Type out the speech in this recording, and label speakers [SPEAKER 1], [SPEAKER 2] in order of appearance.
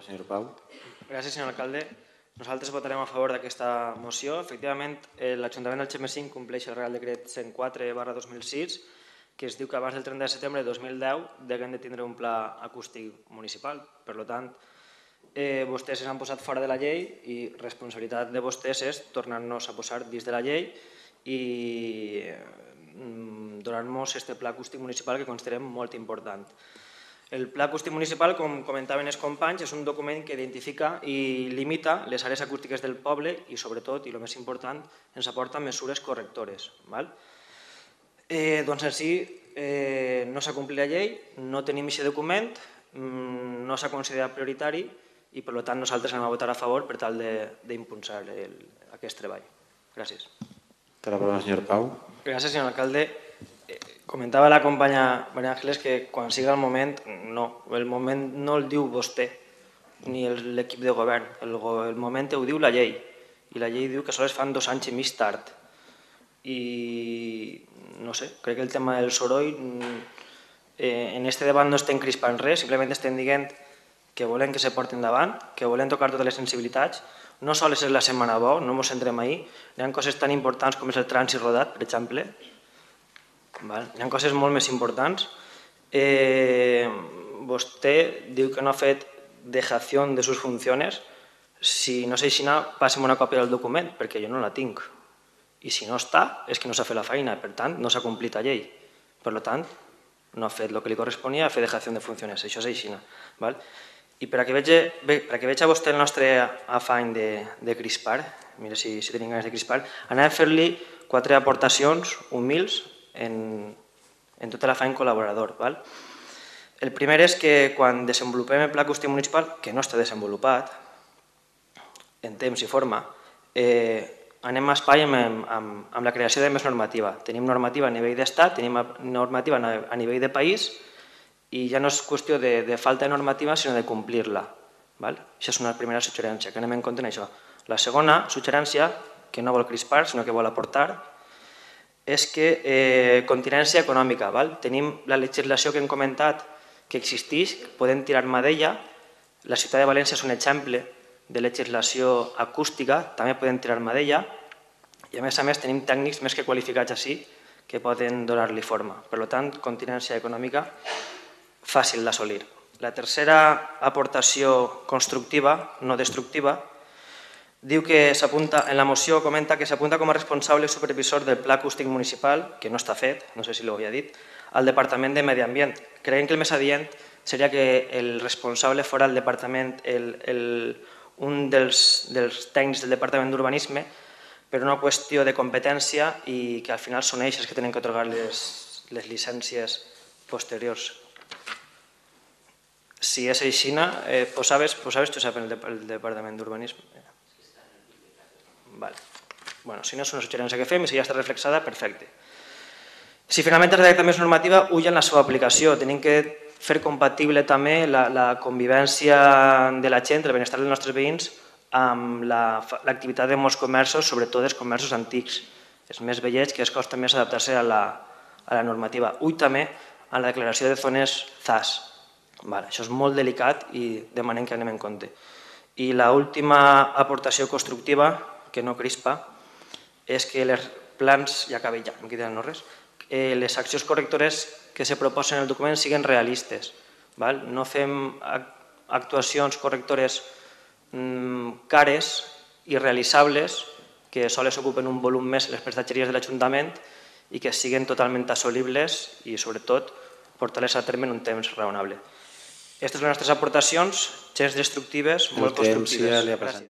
[SPEAKER 1] senyor Pau.
[SPEAKER 2] Gràcies, senyor alcalde. Nosaltres votarem a favor d'aquesta moció. Efectivament, l'Ajuntament del Xemesinc compleix el Real Decret 104/2006, que es diu que abans del 30 de setembre de 2010 deuen de tindre un pla acústic municipal. Per tant, vostès s'han posat fora de la llei i responsabilitat de vostès és tornar-nos a posar dins de la llei i donar-nos aquest pla acústic municipal que considerem molt important. El Pla Acústic Municipal, com comentaven els companys, és un document que identifica i limita les àrees acústiques del poble i, sobretot, i el més important, ens aporta mesures correctores. Doncs en si no s'ha complit la llei, no tenim aquest document, no s'ha considerat prioritari i, per tant, nosaltres anem a votar a favor per tal d'impulsar aquest treball. Gràcies.
[SPEAKER 1] Té la paraula el senyor Pau.
[SPEAKER 2] Gràcies, senyor alcalde. Comentava la companya Maria Ángeles que quan sigui el moment no el diu vostè ni l'equip de govern, el moment ho diu la llei i la llei diu que sols fan 2 anys i mig tard i no sé, crec que el tema del soroll en aquest debat no estem crispant res, simplement estem dient que volem que se porti endavant, que volem tocar totes les sensibilitats, no sols és la setmana bo, no ens centrem ahir, hi ha coses tan importants com és el trànsit rodat, per exemple. Hi ha coses molt més importants. Vostè diu que no ha fet dejació de sus funciones. Si no és així, passa'm una còpia del document, perquè jo no la tinc. I si no està, és que no s'ha fet la feina, per tant, no s'ha complit la llei. Per tant, no ha fet el que li corresponia a fer dejació de funcions. Això és així. I per a que vegi vostè el nostre afany de crispar, mira si tenim ganes de crispar, anem a fer-li 4 aportacions humils en tot l'afany col·laborador. El primer és que quan desenvolupem el Pla Acústic Municipal, que no està desenvolupat en temps i forma, anem a espai amb la creació de més normativa. Tenim normativa a nivell d'estat, tenim normativa a nivell de país i ja no és qüestió de falta de normativa sinó de complir-la. Això és una primera suggerència, que anem en compte en això. La segona suggerència, que no vol crispar sinó que vol aportar, és que continència econòmica. Tenim la legislació que hem comentat que existeix, podem tirar-me d'ella. La ciutat de València és un exemple de legislació acústica, també podem tirar-me d'ella. I a més tenim tècnics més que qualificats així que poden donar-li forma. Per tant, continència econòmica fàcil d'assolir. La tercera aportació constructiva, no destructiva, diu que s'apunta, en la moció comenta que s'apunta com a responsable supervisor del Pla Acústic Municipal, que no està fet, no sé si l'ho havia dit, al Departament de Medi Ambient. Creiem que el més adient seria que el responsable fos el departament, un dels tècnics del Departament d'Urbanisme, per una qüestió de competència i que al final són ells els que tenen que atorgar les llicències posteriors. Si és així, posaves tu sap el Departament d'Urbanisme? Si no és una suggerència que fem i si ja està reflexada, perfecte. Si finalment es redacta més normativa, ull en la seva aplicació. Tenim que fer compatible també la convivència de la gent, el benestar dels nostres veïns, amb l'activitat de molts comerços, sobretot els comerços antics. Els més vellets que es costa més adaptar-se a la normativa. Ull també en la declaració de zones ZAS. Això és molt delicat i demanem que anem en compte. I l'última aportació constructiva, que no crispa, és que els plans, ja acabé ja, no queda res, les accions correctores que se proposen en el document siguin realistes. No fem actuacions correctores cares i realitzables que sols ocupen un volum més les prestatgeries de l'Ajuntament i que siguin totalment assolibles i, sobretot, portar-les a terme en un temps raonable. Aquestes són les nostres aportacions, gens destructives, molt constructives.